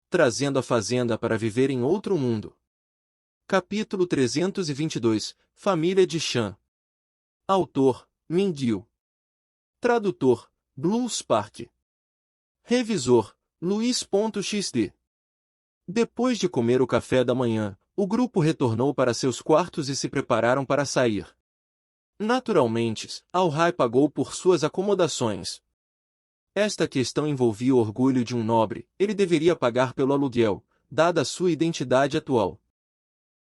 trazendo a fazenda para viver em outro mundo. Capítulo 322 – Família de Shan. Autor, Mindil. Tradutor, Blue Spark. Revisor, Luiz.xd. Depois de comer o café da manhã, o grupo retornou para seus quartos e se prepararam para sair. Naturalmente, Al-Rai pagou por suas acomodações. Esta questão envolvia o orgulho de um nobre, ele deveria pagar pelo aluguel, dada a sua identidade atual.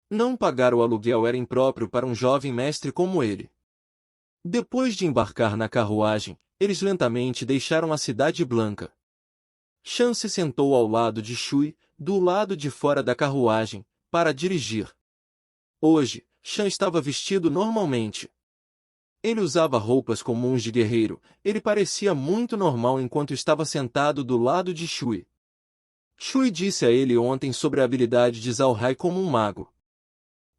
Não pagar o aluguel era impróprio para um jovem mestre como ele. Depois de embarcar na carruagem, eles lentamente deixaram a Cidade Blanca. Shan se sentou ao lado de Shui, do lado de fora da carruagem, para dirigir. Hoje, Shan estava vestido normalmente. Ele usava roupas comuns de guerreiro, ele parecia muito normal enquanto estava sentado do lado de Shui. Shui disse a ele ontem sobre a habilidade de Zhao-Rai como um mago.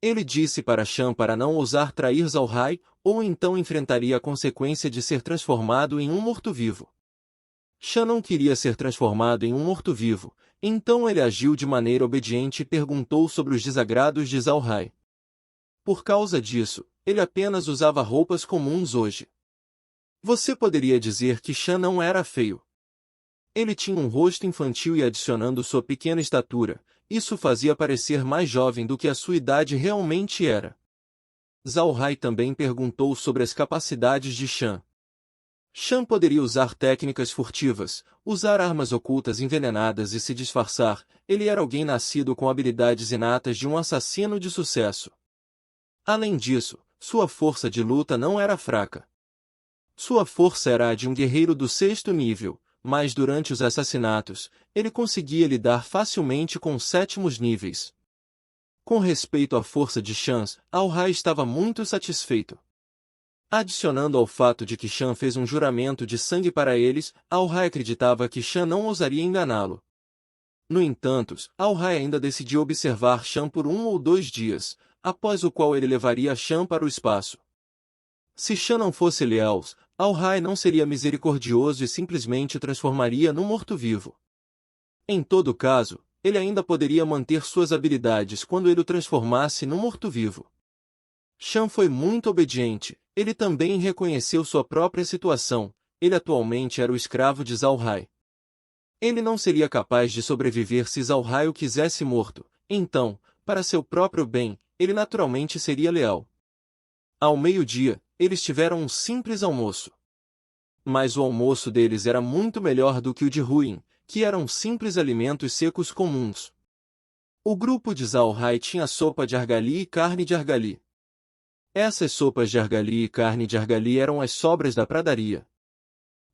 Ele disse para Shan para não ousar trair Zhao-Rai, ou então enfrentaria a consequência de ser transformado em um morto-vivo. Shan não queria ser transformado em um morto-vivo, então ele agiu de maneira obediente e perguntou sobre os desagrados de Zhao-Rai. Por causa disso, ele apenas usava roupas comuns hoje. Você poderia dizer que Shan não era feio. Ele tinha um rosto infantil e adicionando sua pequena estatura, isso fazia parecer mais jovem do que a sua idade realmente era. Zhao-Rai também perguntou sobre as capacidades de Shan. Shan poderia usar técnicas furtivas, usar armas ocultas envenenadas e se disfarçar, ele era alguém nascido com habilidades inatas de um assassino de sucesso. Além disso, sua força de luta não era fraca. Sua força era a de um guerreiro do 6º nível, mas durante os assassinatos, ele conseguia lidar facilmente com os 7º níveis. Com respeito à força de Shan, Al-Rai estava muito satisfeito. Adicionando ao fato de que Shan fez um juramento de sangue para eles, Al-Rai acreditava que Shan não ousaria enganá-lo. No entanto, Al-Rai ainda decidiu observar Shan por 1 ou 2 dias, após o qual ele levaria Shan para o espaço. Se Shan não fosse leal, Al-Rai não seria misericordioso e simplesmente o transformaria num morto-vivo. Em todo caso, ele ainda poderia manter suas habilidades quando ele o transformasse num morto-vivo. Shan foi muito obediente, ele também reconheceu sua própria situação, ele atualmente era o escravo de Zhao-Rai. Ele não seria capaz de sobreviver se Zhao-Rai o quisesse morto, então, para seu próprio bem, ele naturalmente seria leal. Ao meio-dia, eles tiveram um simples almoço. Mas o almoço deles era muito melhor do que o de Huin, que eram simples alimentos secos comuns. O grupo de Zhao-Rai tinha sopa de argali e carne de argali. Essas sopas de argali e carne de argali eram as sobras da pradaria.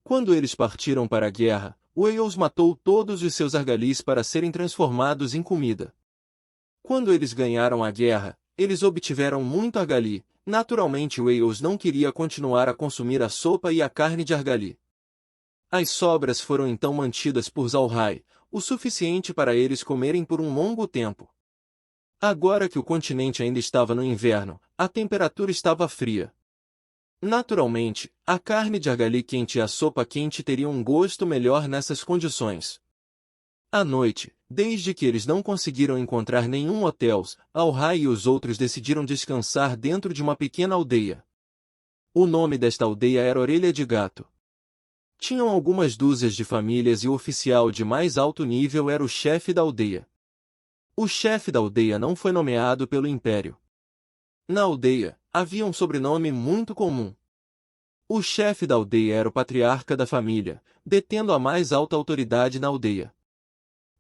Quando eles partiram para a guerra, Weios matou todos os seus argalis para serem transformados em comida. Quando eles ganharam a guerra, eles obtiveram muito argali. Naturalmente Weios não queria continuar a consumir a sopa e a carne de argali. As sobras foram então mantidas por Zhao-Rai, o suficiente para eles comerem por um longo tempo. Agora que o continente ainda estava no inverno, a temperatura estava fria. Naturalmente, a carne de argali quente e a sopa quente teriam um gosto melhor nessas condições. À noite, desde que eles não conseguiram encontrar nenhum hotel, Al-Rai e os outros decidiram descansar dentro de uma pequena aldeia. O nome desta aldeia era Orelha de Gato. Tinham algumas dúzias de famílias e o oficial de mais alto nível era o chefe da aldeia. O chefe da aldeia não foi nomeado pelo Império. Na aldeia, havia um sobrenome muito comum. O chefe da aldeia era o patriarca da família, detendo a mais alta autoridade na aldeia.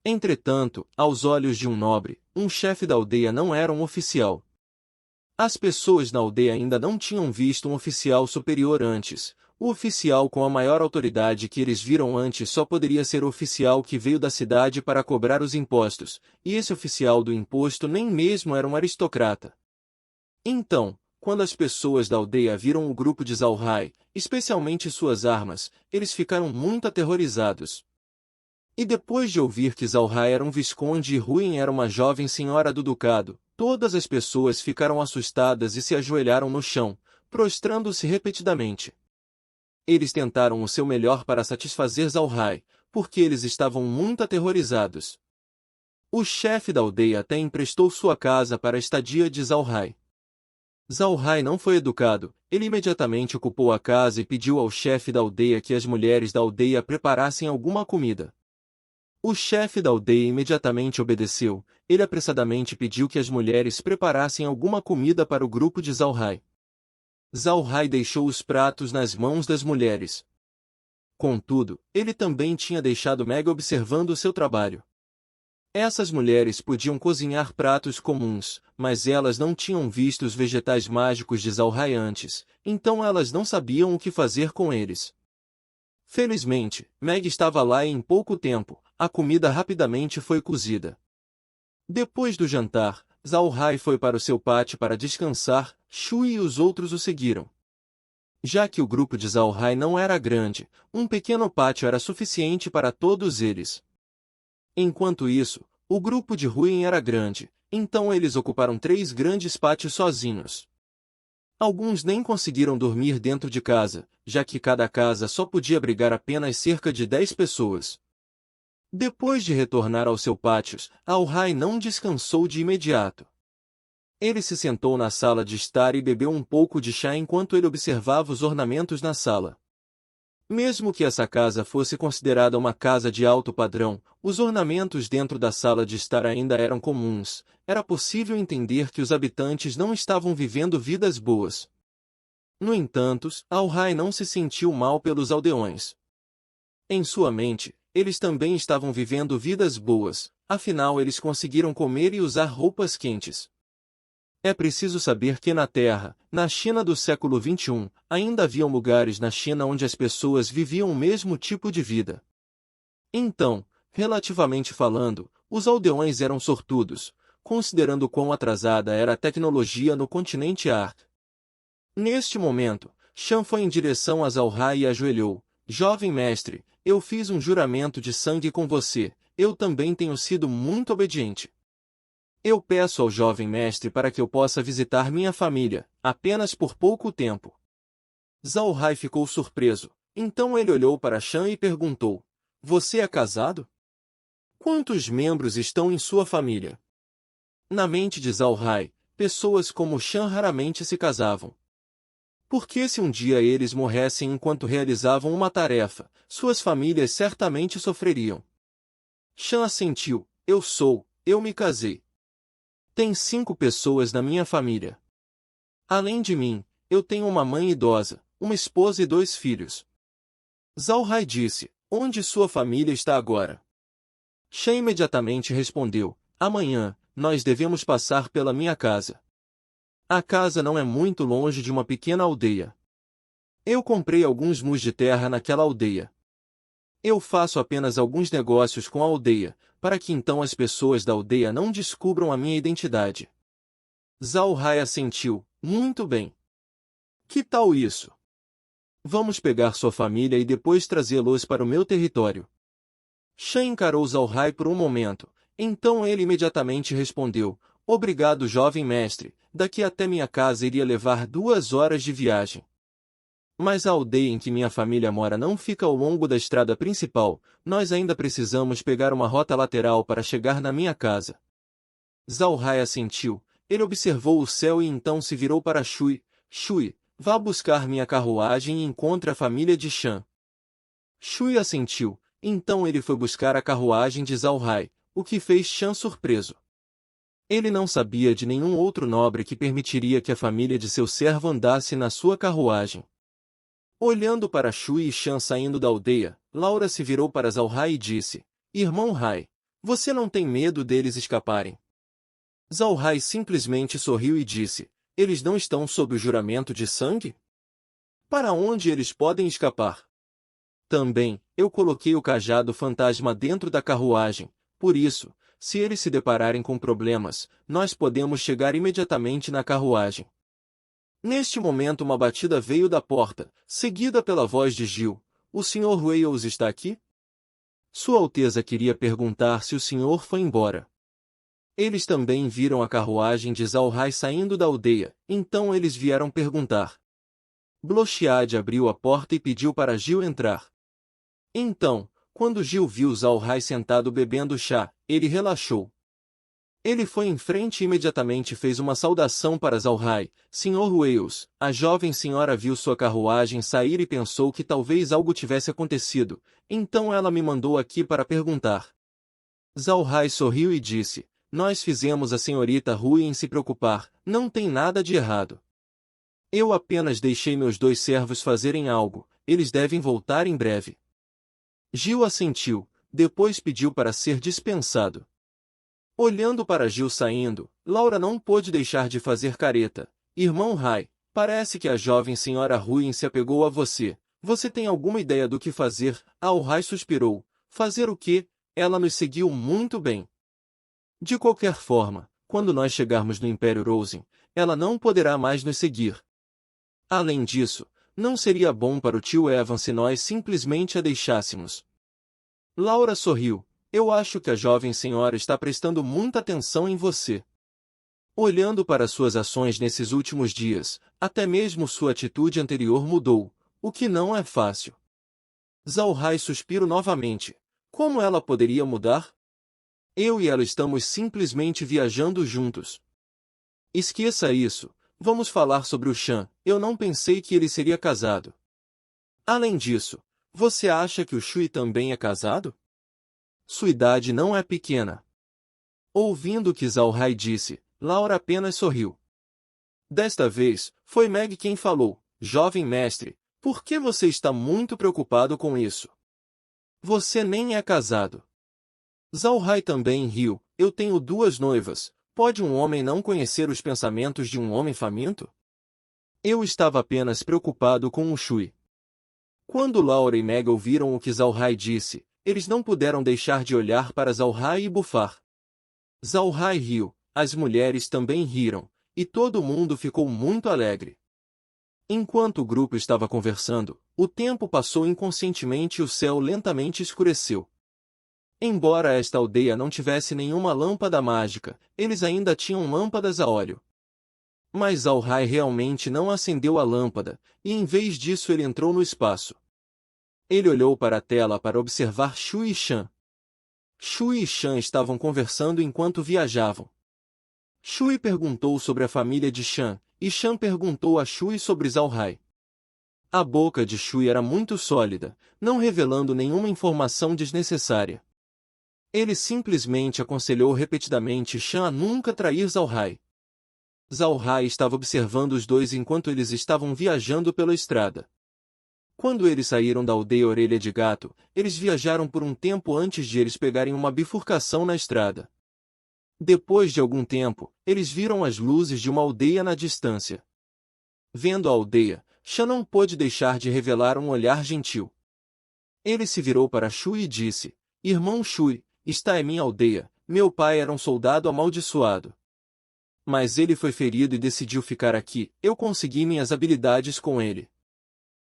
Entretanto, aos olhos de um nobre, um chefe da aldeia não era um oficial. As pessoas na aldeia ainda não tinham visto um oficial superior antes. O oficial com a maior autoridade que eles viram antes só poderia ser o oficial que veio da cidade para cobrar os impostos, e esse oficial do imposto nem mesmo era um aristocrata. Então, quando as pessoas da aldeia viram o grupo de Zhao-Rai, especialmente suas armas, eles ficaram muito aterrorizados. E depois de ouvir que Zhao-Rai era um visconde e Huin era uma jovem senhora do ducado, todas as pessoas ficaram assustadas e se ajoelharam no chão, prostrando-se repetidamente. Eles tentaram o seu melhor para satisfazer Zhao-Rai, porque eles estavam muito aterrorizados. O chefe da aldeia até emprestou sua casa para a estadia de Zalhai. Zalhai não foi educado, ele imediatamente ocupou a casa e pediu ao chefe da aldeia que as mulheres da aldeia preparassem alguma comida. O chefe da aldeia imediatamente obedeceu, ele apressadamente pediu que as mulheres preparassem alguma comida para o grupo de Zalhai. Zalhai deixou os pratos nas mãos das mulheres. Contudo, ele também tinha deixado Meg observando o seu trabalho. Essas mulheres podiam cozinhar pratos comuns, mas elas não tinham visto os vegetais mágicos de Zalhai antes, então elas não sabiam o que fazer com eles. Felizmente, Meg estava lá e em pouco tempo, a comida rapidamente foi cozida. Depois do jantar, Zalhai foi para o seu pátio para descansar, Shui e os outros o seguiram. Já que o grupo de Zalhai não era grande, um pequeno pátio era suficiente para todos eles. Enquanto isso, o grupo de Huin era grande, então eles ocuparam 3 grandes pátios sozinhos. Alguns nem conseguiram dormir dentro de casa, já que cada casa só podia abrigar apenas cerca de 10 pessoas. Depois de retornar ao seu pátio, Zalhai não descansou de imediato. Ele se sentou na sala de estar e bebeu um pouco de chá enquanto ele observava os ornamentos na sala. Mesmo que essa casa fosse considerada uma casa de alto padrão, os ornamentos dentro da sala de estar ainda eram comuns. Era possível entender que os habitantes não estavam vivendo vidas boas. No entanto, Zalhai não se sentiu mal pelos aldeões. Em sua mente, eles também estavam vivendo vidas boas, afinal eles conseguiram comer e usar roupas quentes. É preciso saber que na Terra, na China do século XXI, ainda haviam lugares na China onde as pessoas viviam o mesmo tipo de vida. Então, relativamente falando, os aldeões eram sortudos, considerando quão atrasada era a tecnologia no continente Ark. Neste momento, Shan foi em direção a Zalhai e ajoelhou. Jovem mestre, eu fiz um juramento de sangue com você, eu também tenho sido muito obediente. Eu peço ao jovem mestre para que eu possa visitar minha família, apenas por pouco tempo. Zalhai ficou surpreso, então ele olhou para Shan e perguntou, você é casado? Quantos membros estão em sua família? Na mente de Zalhai, pessoas como Shan raramente se casavam. Porque se um dia eles morressem enquanto realizavam uma tarefa, suas famílias certamente sofreriam. Shan assentiu, eu me casei. Tem 5 pessoas na minha família. Além de mim, eu tenho uma mãe idosa, uma esposa e 2 filhos. Zalhai disse, onde sua família está agora? Shan imediatamente respondeu, amanhã, nós devemos passar pela minha casa. A casa não é muito longe de uma pequena aldeia. Eu comprei alguns mus de terra naquela aldeia. Eu faço apenas alguns negócios com a aldeia, para que então as pessoas da aldeia não descubram a minha identidade. Zalhai assentiu, muito bem. Que tal isso? Vamos pegar sua família e depois trazê-los para o meu território. Shan encarou Zalhai por um momento, então ele imediatamente respondeu, obrigado jovem mestre, daqui até minha casa iria levar 2 horas de viagem. Mas a aldeia em que minha família mora não fica ao longo da estrada principal, nós ainda precisamos pegar uma rota lateral para chegar na minha casa. Zalhai assentiu, ele observou o céu e então se virou para Shui, Shui, vá buscar minha carruagem e encontre a família de Shan. Shui assentiu, então ele foi buscar a carruagem de Zalhai, o que fez Shan surpreso. Ele não sabia de nenhum outro nobre que permitiria que a família de seu servo andasse na sua carruagem. Olhando para Shui e Shan saindo da aldeia, Laura se virou para Zalhai e disse, irmão Hai, você não tem medo deles escaparem? Zalhai simplesmente sorriu e disse, eles não estão sob o juramento de sangue? Para onde eles podem escapar? Também, eu coloquei o cajado fantasma dentro da carruagem, por isso, se eles se depararem com problemas, nós podemos chegar imediatamente na carruagem. Neste momento uma batida veio da porta, seguida pela voz de Gil. O Sr. Wales está aqui? Sua Alteza queria perguntar se o senhor foi embora. Eles também viram a carruagem de Zalhai saindo da aldeia, então eles vieram perguntar. Blochiad abriu a porta e pediu para Gil entrar. Então, quando Gil viu Zalhai sentado bebendo chá, ele relaxou. Ele foi em frente e imediatamente fez uma saudação para Zalhai. Sr. Wales, a jovem senhora viu sua carruagem sair e pensou que talvez algo tivesse acontecido, então ela me mandou aqui para perguntar. Zalhai sorriu e disse, nós fizemos a senhorita Ruin se preocupar, não tem nada de errado. Eu apenas deixei meus 2 servos fazerem algo, eles devem voltar em breve. Gil assentiu, depois pediu para ser dispensado. Olhando para Gil saindo, Laura não pôde deixar de fazer careta. Irmão Rai, parece que a jovem senhora Ruin se apegou a você. Você tem alguma ideia do que fazer? Rai suspirou. Fazer o quê? Ela nos seguiu muito bem. De qualquer forma, quando nós chegarmos no Império Rosen, ela não poderá mais nos seguir. Além disso, não seria bom para o tio Evan se nós simplesmente a deixássemos. Laura sorriu. Eu acho que a jovem senhora está prestando muita atenção em você. Olhando para suas ações nesses últimos dias, até mesmo sua atitude anterior mudou, o que não é fácil. Zalhai suspirou novamente. Como ela poderia mudar? Eu e ela estamos simplesmente viajando juntos. Esqueça isso, vamos falar sobre o Shan. Eu não pensei que ele seria casado. Além disso, você acha que o Shui também é casado? Sua idade não é pequena. Ouvindo o que Zalhai disse, Laura apenas sorriu. Desta vez, foi Meg quem falou. Jovem mestre, por que você está muito preocupado com isso? Você nem é casado. Zalhai também riu. Eu tenho 2 noivas. Pode um homem não conhecer os pensamentos de um homem faminto? Eu estava apenas preocupado com o Shui. Quando Laura e Meg ouviram o que Zalhai disse, eles não puderam deixar de olhar para Zalhai e bufar. Zalhai riu, as mulheres também riram, e todo mundo ficou muito alegre. Enquanto o grupo estava conversando, o tempo passou inconscientemente e o céu lentamente escureceu. Embora esta aldeia não tivesse nenhuma lâmpada mágica, eles ainda tinham lâmpadas a óleo. Mas Zalhai realmente não acendeu a lâmpada, e em vez disso ele entrou no espaço. Ele olhou para a tela para observar Shui e Shan. Shui e Shan estavam conversando enquanto viajavam. Shui perguntou sobre a família de Shan, e Shan perguntou a Shui sobre Zalhai. A boca de Shui era muito sólida, não revelando nenhuma informação desnecessária. Ele simplesmente aconselhou repetidamente Shan a nunca trair Zalhai. Zalhai estava observando os dois enquanto eles estavam viajando pela estrada. Quando eles saíram da aldeia Orelha de Gato, eles viajaram por um tempo antes de eles pegarem uma bifurcação na estrada. Depois de algum tempo, eles viram as luzes de uma aldeia na distância. Vendo a aldeia, Shan não pôde deixar de revelar um olhar gentil. Ele se virou para Shui e disse, Irmão Shui, esta é minha aldeia, meu pai era um soldado amaldiçoado. Mas ele foi ferido e decidiu ficar aqui, eu consegui minhas habilidades com ele.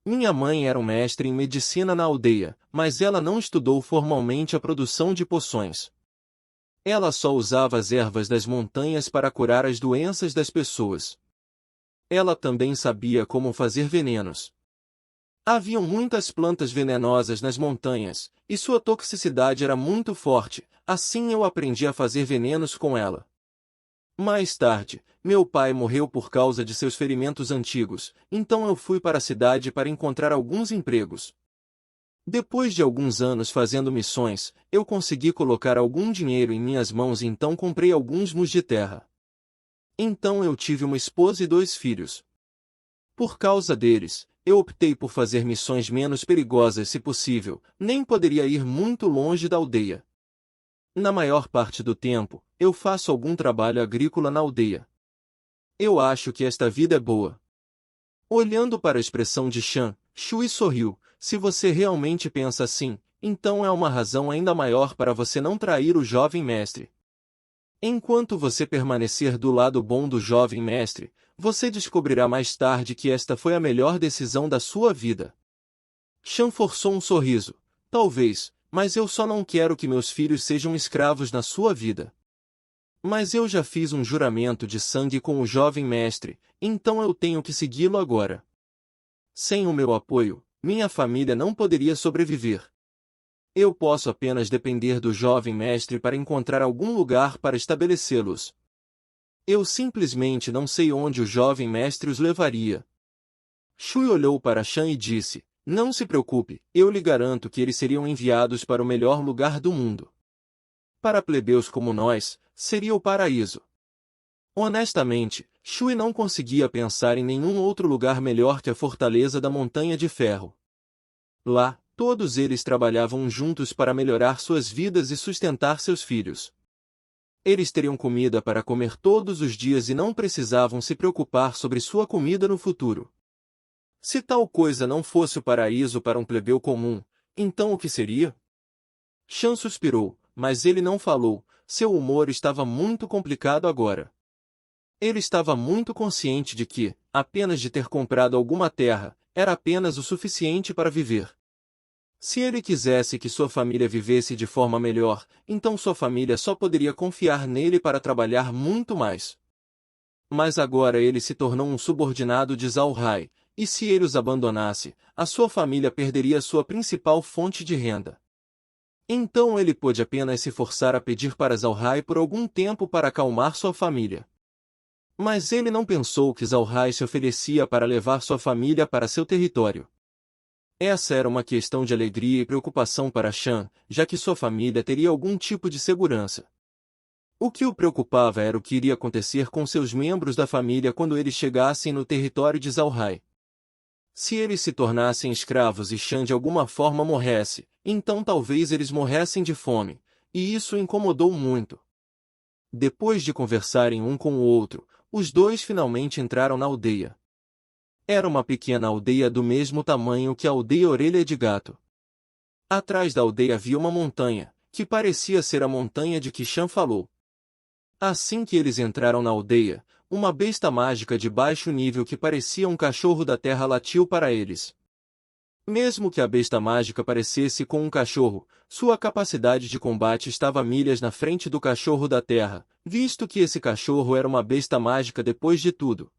Minha mãe era um mestre em medicina na aldeia, mas ela não estudou formalmente a produção de poções. Ela só usava as ervas das montanhas para curar as doenças das pessoas. Ela também sabia como fazer venenos. Haviam muitas plantas venenosas nas montanhas, e sua toxicidade era muito forte, assim eu aprendi a fazer venenos com ela. Mais tarde, meu pai morreu por causa de seus ferimentos antigos, então eu fui para a cidade para encontrar alguns empregos. Depois de alguns anos fazendo missões, eu consegui colocar algum dinheiro em minhas mãos e então comprei alguns mus de terra. Então eu tive uma esposa e 2 filhos. Por causa deles, eu optei por fazer missões menos perigosas se possível, nem poderia ir muito longe da aldeia. Na maior parte do tempo, eu faço algum trabalho agrícola na aldeia. Eu acho que esta vida é boa. Olhando para a expressão de Shan, Shui sorriu. Se você realmente pensa assim, então é uma razão ainda maior para você não trair o jovem mestre. Enquanto você permanecer do lado bom do jovem mestre, você descobrirá mais tarde que esta foi a melhor decisão da sua vida. Shan forçou um sorriso. Talvez, mas eu só não quero que meus filhos sejam escravos na sua vida. Mas eu já fiz um juramento de sangue com o jovem mestre, então eu tenho que segui-lo agora. Sem o meu apoio, minha família não poderia sobreviver. Eu posso apenas depender do jovem mestre para encontrar algum lugar para estabelecê-los. Eu simplesmente não sei onde o jovem mestre os levaria. Shui olhou para Shan e disse, não se preocupe, eu lhe garanto que eles seriam enviados para o melhor lugar do mundo. Para plebeus como nós, seria o paraíso. Honestamente, Shui não conseguia pensar em nenhum outro lugar melhor que a fortaleza da Montanha de Ferro. Lá, todos eles trabalhavam juntos para melhorar suas vidas e sustentar seus filhos. Eles teriam comida para comer todos os dias e não precisavam se preocupar sobre sua comida no futuro. Se tal coisa não fosse o paraíso para um plebeu comum, então o que seria? Shan suspirou, mas ele não falou, seu humor estava muito complicado agora. Ele estava muito consciente de que, apenas de ter comprado alguma terra, era apenas o suficiente para viver. Se ele quisesse que sua família vivesse de forma melhor, então sua família só poderia confiar nele para trabalhar muito mais. Mas agora ele se tornou um subordinado de Zhao Hai, e se ele os abandonasse, a sua família perderia sua principal fonte de renda. Então ele pôde apenas se forçar a pedir para Zhao Hai por algum tempo para acalmar sua família. Mas ele não pensou que Zhao Hai se oferecia para levar sua família para seu território. Essa era uma questão de alegria e preocupação para Shan, já que sua família teria algum tipo de segurança. O que o preocupava era o que iria acontecer com seus membros da família quando eles chegassem no território de Zhao Hai. Se eles se tornassem escravos e Shan de alguma forma morresse, então talvez eles morressem de fome, e isso o incomodou muito. Depois de conversarem um com o outro, os dois finalmente entraram na aldeia. Era uma pequena aldeia do mesmo tamanho que a aldeia Orelha de Gato. Atrás da aldeia havia uma montanha, que parecia ser a montanha de que Shan falou. Assim que eles entraram na aldeia, uma besta mágica de baixo nível que parecia um cachorro da terra latiu para eles. Mesmo que a besta mágica parecesse com um cachorro, sua capacidade de combate estava milhas na frente do cachorro da terra, visto que esse cachorro era uma besta mágica depois de tudo.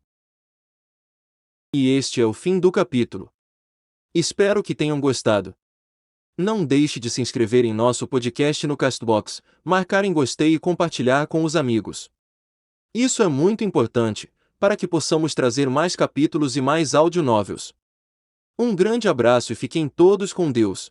E este é o fim do capítulo. Espero que tenham gostado. Não deixe de se inscrever em nosso podcast no Castbox, marcar em gostei e compartilhar com os amigos. Isso é muito importante, para que possamos trazer mais capítulos e mais audio novels. Um grande abraço e fiquem todos com Deus.